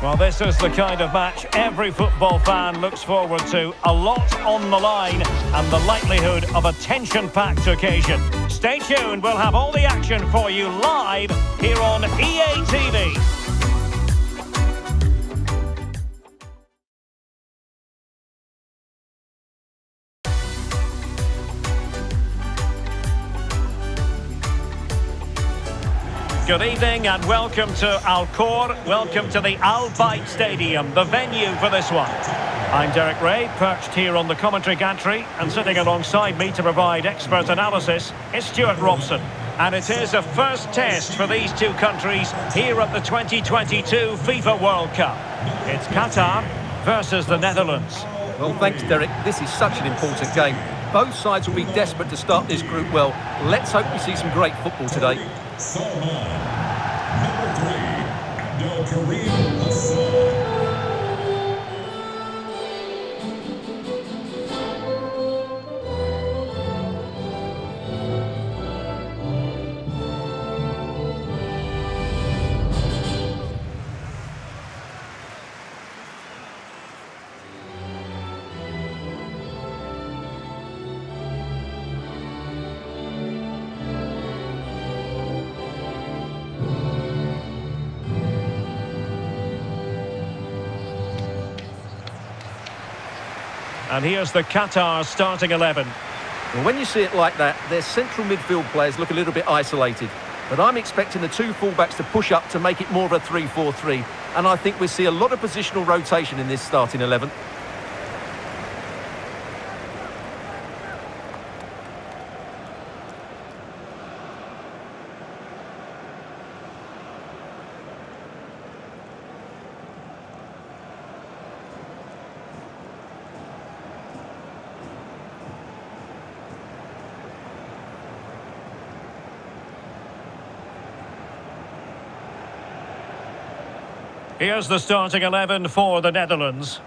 Well, this is the kind of match every football fan looks forward to. A lot on the line and the likelihood of a tension-packed occasion. Stay tuned, we'll have all the action for you live here on EA TV. Good evening and welcome to Al Khor. Welcome to the Al Bayt Stadium, the venue for this one. I'm Derek Ray, perched here on the commentary gantry, and sitting alongside me to provide expert analysis is Stuart Robson. And it is a first test for these two countries here at the 2022 FIFA World Cup. It's Qatar versus the Netherlands. Well, thanks, Derek. This is such an important game. Both sides will be desperate to start this group well. Let's hope we see some great football today. Number 3, Kareem. And here's the Qatar starting 11. Well, when you see it like that, their central midfield players look a little bit isolated. But I'm expecting the two fullbacks to push up to make it more of a 3-4-3. And I think we'll see a lot of positional rotation in this starting 11. Here's the starting 11 for the Netherlands.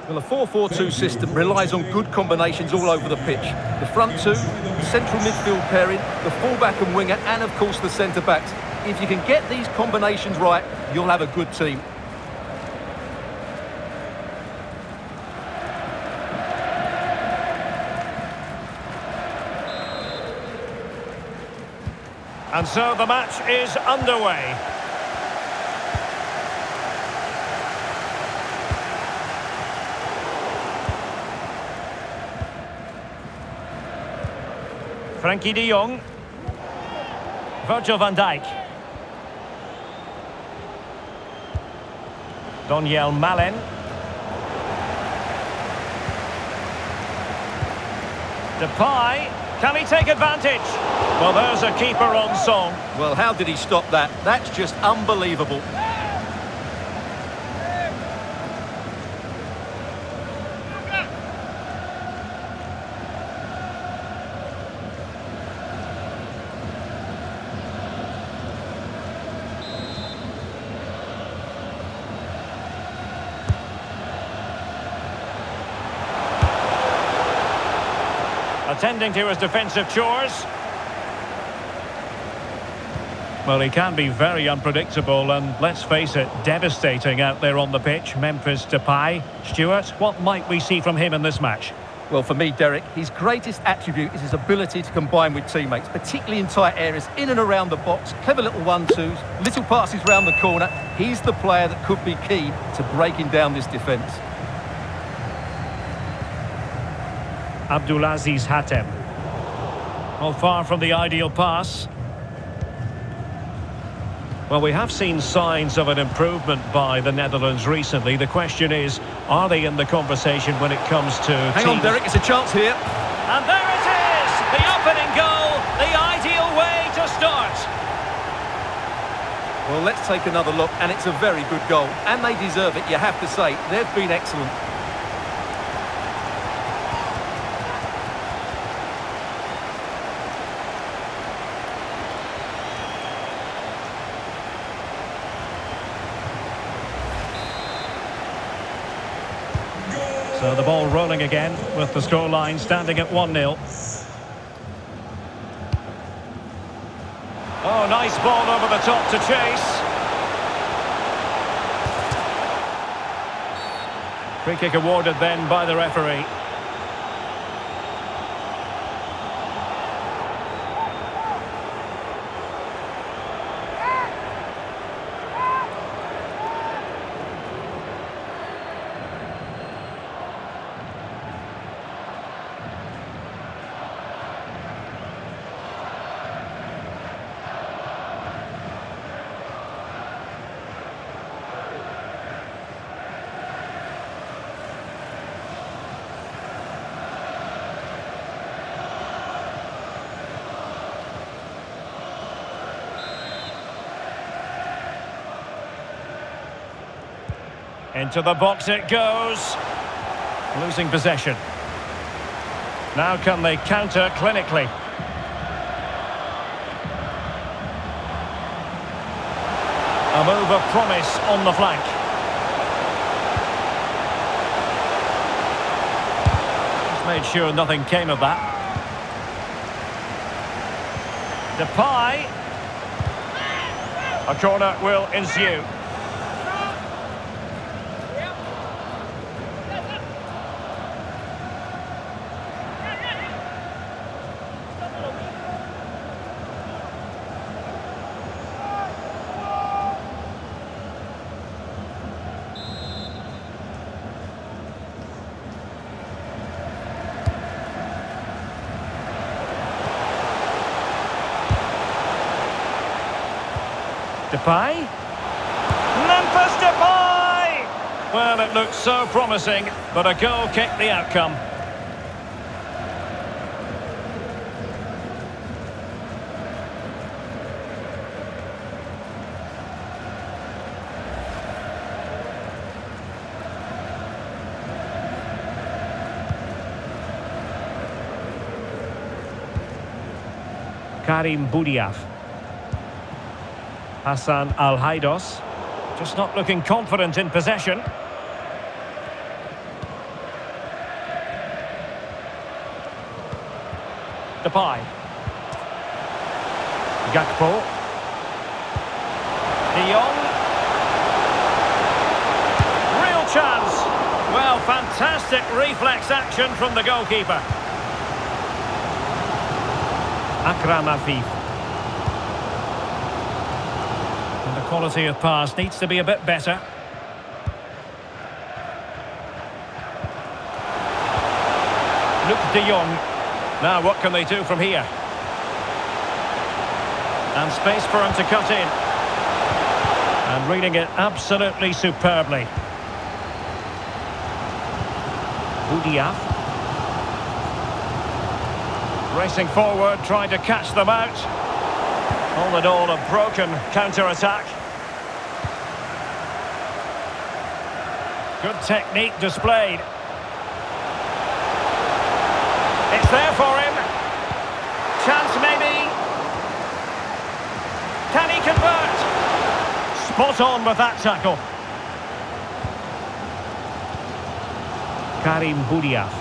Well, a 4-4-2 system relies on good combinations all over the pitch. The front two, the central midfield pairing, the fullback and winger, and of course the centre-backs. If you can get these combinations right, you'll have a good team. And so the match is underway. Frankie de Jong. Virgil van Dijk. Daniel Malen. Depay. Can he take advantage? Well, there's a keeper on song. Well, how did he stop that? That's just unbelievable. Attending to his defensive chores. Well, he can be very unpredictable and, let's face it, devastating out there on the pitch. Memphis Depay. Stuart, what might we see from him in this match? Well, for me, Derek, his greatest attribute is his ability to combine with teammates, particularly in tight areas, in and around the box. Clever little 1-2s, little passes round the corner. He's the player that could be key to breaking down this defence. Abdulaziz Hatem. Well, far from the ideal pass. Well, we have seen signs of an improvement by the Netherlands recently. The question is, are they in the conversation when it comes to Hang on, Derek, it's a chance here. And there it is! The opening goal, the ideal way to start. Well, let's take another look, and it's a very good goal. And they deserve it, you have to say. They've been excellent. So the ball rolling again with the scoreline standing at 1-0. Oh, nice ball over the top to chase. Free kick awarded then by the referee. Into the box it goes. Losing possession. Now can they counter clinically? A move of promise on the flank. Just made sure nothing came of that. Depay. A corner will ensue. Depay? Memphis Depay! Well, it looked so promising, but a goal kicked the outcome. Karim Boudiaf. Hassan Al-Haidos, just not looking confident in possession. Depay. Gakpo. De Jong. Real chance. Well, fantastic reflex action from the goalkeeper. Akram Afif. Quality of pass needs to be a bit better. Luke de Jong. Now what can they do from here? And space for him to cut in. And reading it absolutely superbly. Boudiaf. Racing forward, trying to catch them out. All in all, a broken counter-attack. Good technique displayed. It's there for him. Chance maybe. Can he convert? Spot on with that tackle. Karim Boudiaf.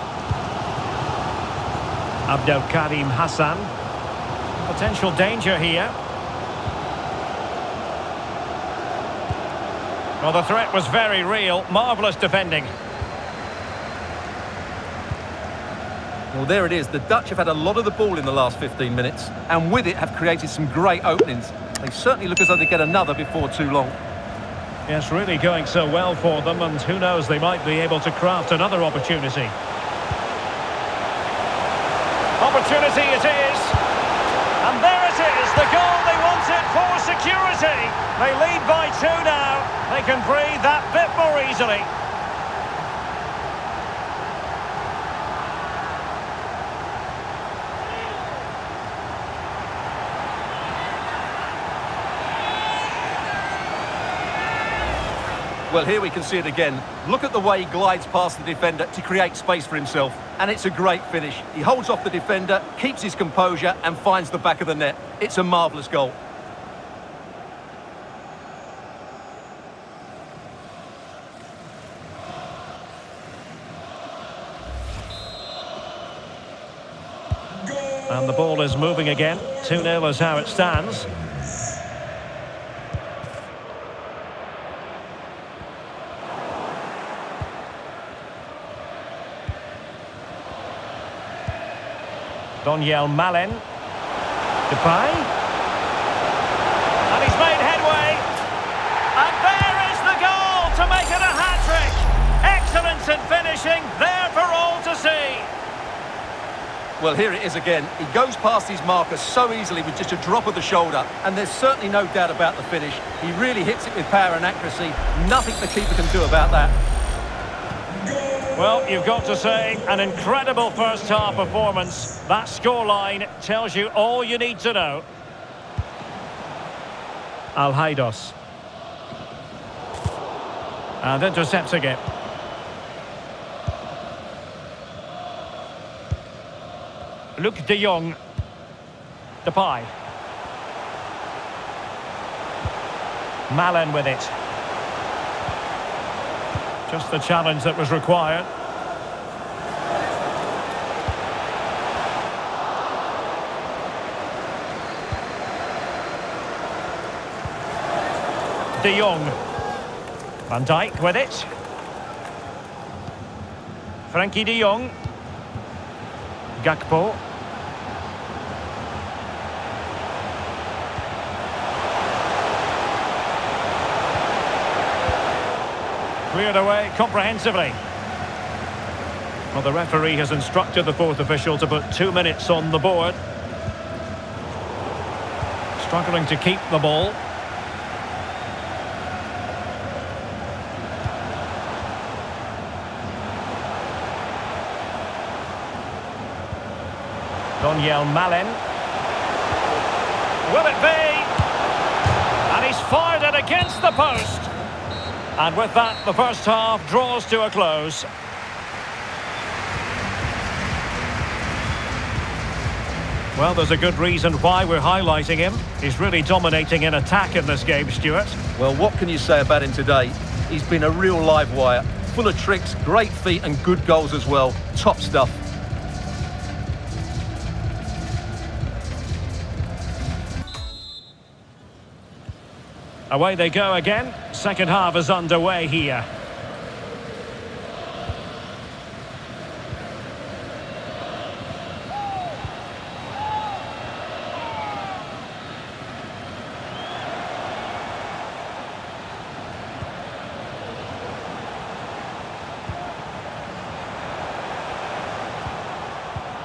Abdel Karim Hassan. Potential danger here. Well, the threat was very real. Marvellous defending. Well, there it is. The Dutch have had a lot of the ball in the last 15 minutes, and with it have created some great openings. They certainly look as though they get another before too long. Yes, really going so well for them, and who knows, they might be able to craft another opportunity. Opportunity it is. And there it is, the goal they wanted for security. They lead by 2 now. They can breathe that bit more easily. Well, here we can see it again. Look at the way he glides past the defender to create space for himself. And it's a great finish. He holds off the defender, keeps his composure and finds the back of the net. It's a marvellous goal. And the ball is moving again. 2-0 is how it stands. Donyell Malen. Depay. And he's made headway. And there is the goal to make it a hat-trick. Excellence in finishing, there for all to see. Well, here it is again. He goes past his marker so easily with just a drop of the shoulder, and there's certainly no doubt about the finish. He really hits it with power and accuracy. Nothing the keeper can do about that. Well, you've got to say, an incredible first-half performance. That scoreline tells you all you need to know. Al-Haidos. And intercepting it. Luke de Jong. Depay. Malen with it. Just the challenge that was required. De Jong. Van Dijk with it. Frankie de Jong. Gakpo. Cleared away comprehensively. Well, the referee has instructed the fourth official to put 2 minutes on the board. Struggling to keep the ball. Donyell Malen. Will it be? And he's fired it against the post. And with that, the first half draws to a close. Well, there's a good reason why we're highlighting him. He's really dominating in attack in this game, Stuart. Well, what can you say about him today? He's been a real live wire. Full of tricks, great feet and good goals as well. Top stuff. Away they go again. Second half is underway here.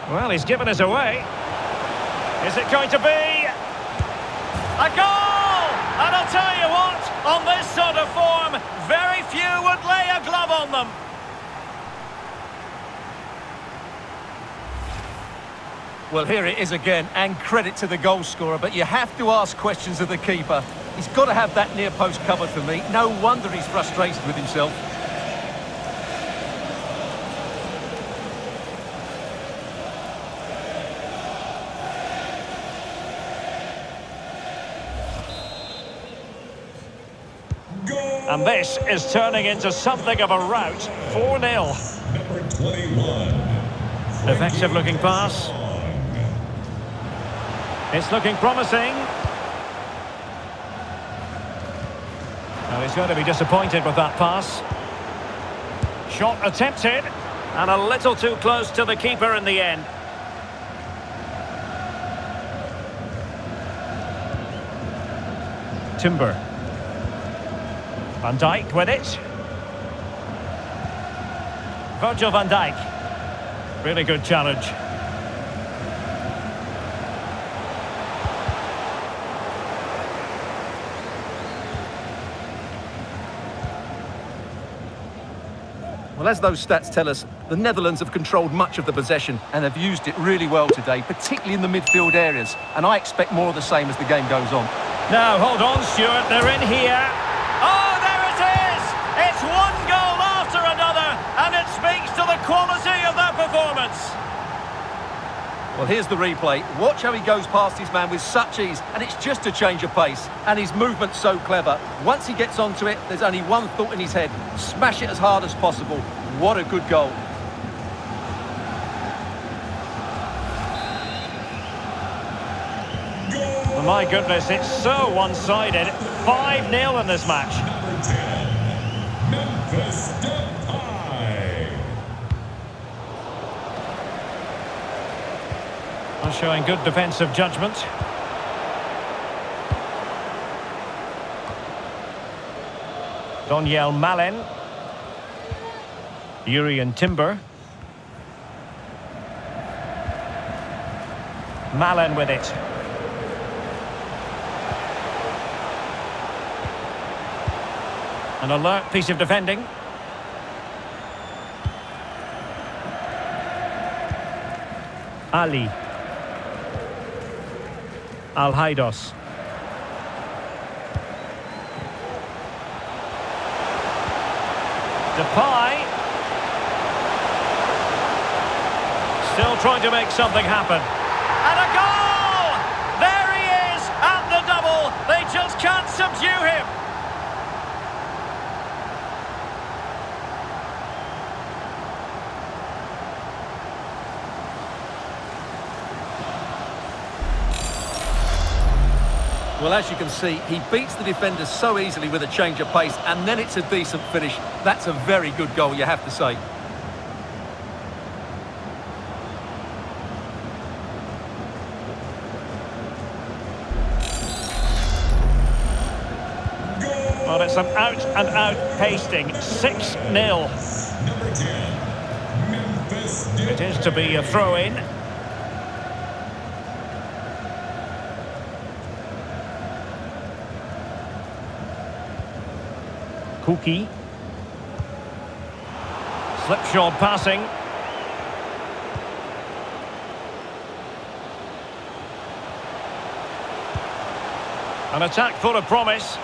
Well, he's given us away. Is it going to be a goal? And I'll tell you what, on this sort of form, very few would lay a glove on them. Well, here it is again, and credit to the goal scorer, but you have to ask questions of the keeper. He's got to have that near post covered for me. No wonder he's frustrated with himself. And this is turning into something of a rout. 4-0. Number 21. Effective looking pass. It's looking promising. Well, he's going to be disappointed with that pass. Shot attempted. And a little too close to the keeper in the end. Timber. Van Dijk with it. Virgil van Dijk. Really good challenge. Well, as those stats tell us, the Netherlands have controlled much of the possession and have used it really well today, particularly in the midfield areas. And I expect more of the same as the game goes on. Now, hold on, Stuart. They're in here. Oh, there it is! It's one goal after another, and it speaks to the quality of that performance. Well, here's the replay. Watch how he goes past his man with such ease, and it's just a change of pace. And his movement's so clever. Once he gets onto it, there's only one thought in his head. Smash it as hard as possible. What a good goal. My goodness, it's so one-sided. 5-0 in this match. Number 10. Memphis Depay. showing good defensive judgment. Daniel Malen. Urian Timber. Malen with it. An alert piece of defending. Ali. Al-Haidos. Depay. Still trying to make something happen. And a goal! There he is at the double. They just can't subdue him. Well, as you can see, he beats the defenders so easily with a change of pace, and then it's a decent finish. That's a very good goal, you have to say. Well, it's an out-and-out pasting. 6-0. Number 10, Memphis. It is to be a throw-in. Kuki. Slipshod passing. An attack full of promise.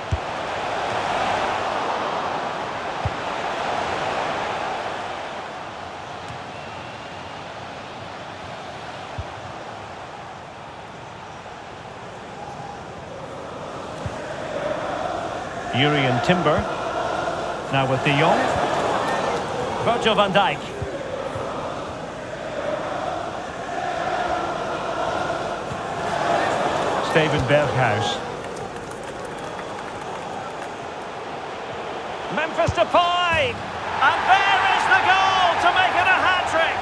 Urian Timber. Now with De Jong. Virgil van Dijk. Steven Berghuis. Memphis Depay. And there is the goal to make it a hat-trick.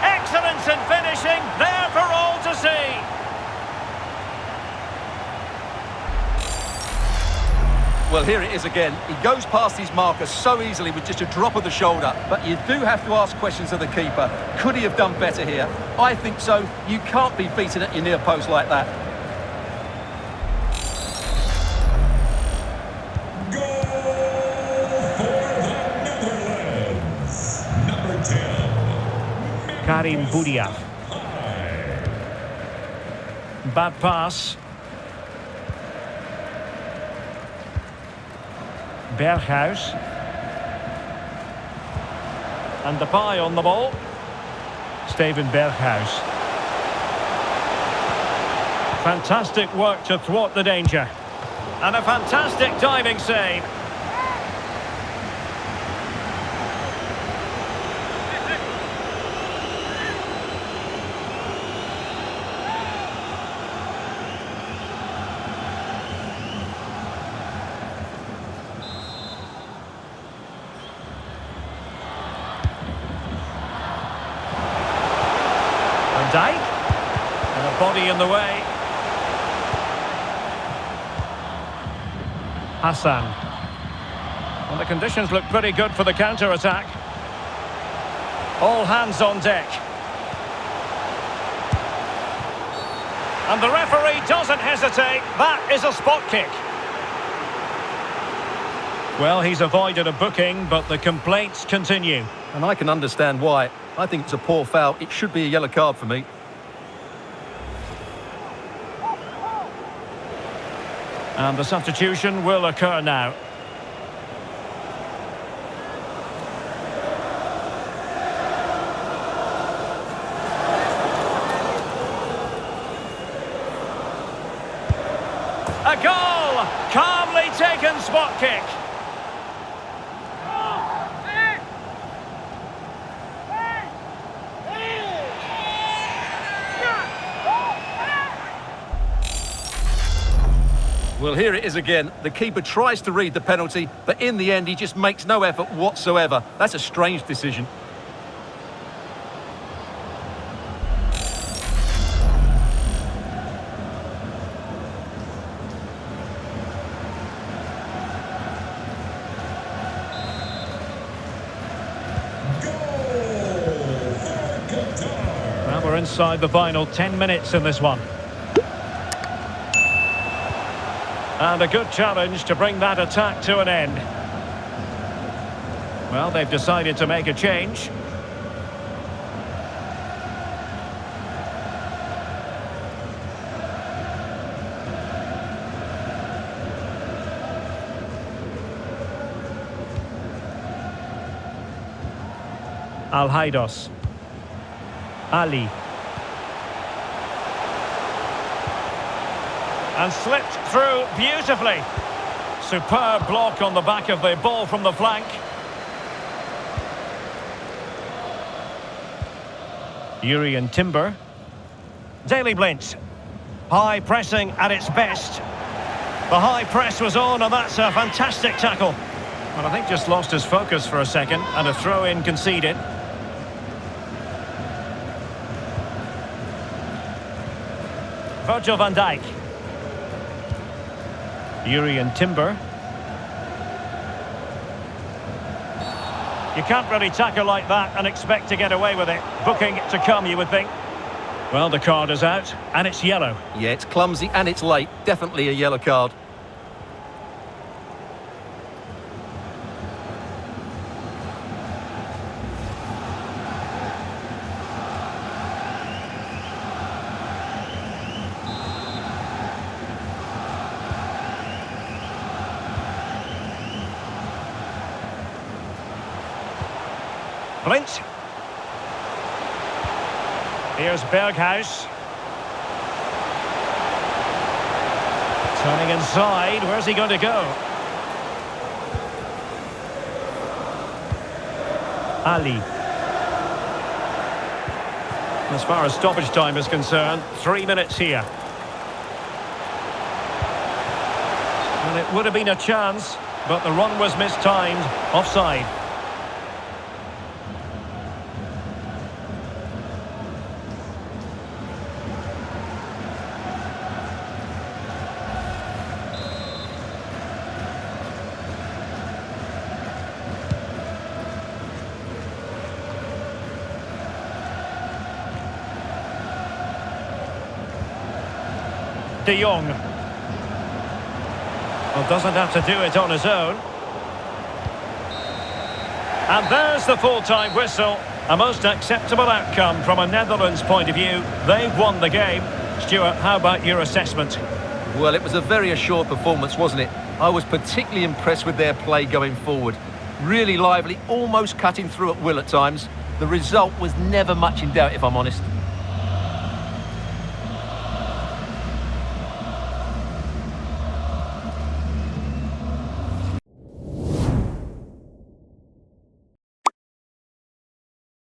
Excellence in finishing, there for all to see. Well, here it is again. He goes past his marker so easily with just a drop of the shoulder. But you do have to ask questions of the keeper. Could he have done better here? I think so. You can't be beaten at your near post like that. Goal for the Netherlands. Number 10. Karim Boudiaf. Bad pass. Berghuis. And Depay on the ball. Steven Berghuis. Fantastic work to thwart the danger. And a fantastic diving save. Dijk, and a body in the way. Hassan. And the conditions look pretty good for the counter-attack. All hands on deck. And the referee doesn't hesitate. That is a spot kick. Well, he's avoided a booking, but the complaints continue. And I can understand why. I think it's a poor foul. It should be a yellow card for me. And the substitution will occur now. A goal! Calmly taken spot kick. Well, here it is again. The keeper tries to read the penalty, but in the end, he just makes no effort whatsoever. That's a strange decision. We're inside the final 10 minutes in this one. And a good challenge to bring that attack to an end. Well, they've decided to make a change. Al-Haidos. Ali. And slipped through beautifully. Superb block on the back of the ball from the flank. Urian Timber. Daley Blind. High pressing at its best. The high press was on, and that's a fantastic tackle. Well, I think just lost his focus for a second, and a throw-in conceded. Virgil van Dijk. Urian Timber. You can't really tackle like that and expect to get away with it. Booking to come, you would think. Well, the card is out, and it's yellow. Yeah, it's clumsy and it's late. Definitely a yellow card. Blint. Here's Berghuis. Turning inside, where's he going to go? Ali. As far as stoppage time is concerned, 3 minutes here. And it would have been a chance, but the run was mistimed. Offside. De Jong. Well, doesn't have to do it on his own. And there's the full-time whistle. A most acceptable outcome from a Netherlands point of view. They've won the game. Stuart, how about your assessment? Well, it was a very assured performance, wasn't it? I was particularly impressed with their play going forward. Really lively, almost cutting through at will at times. The result was never much in doubt, if I'm honest.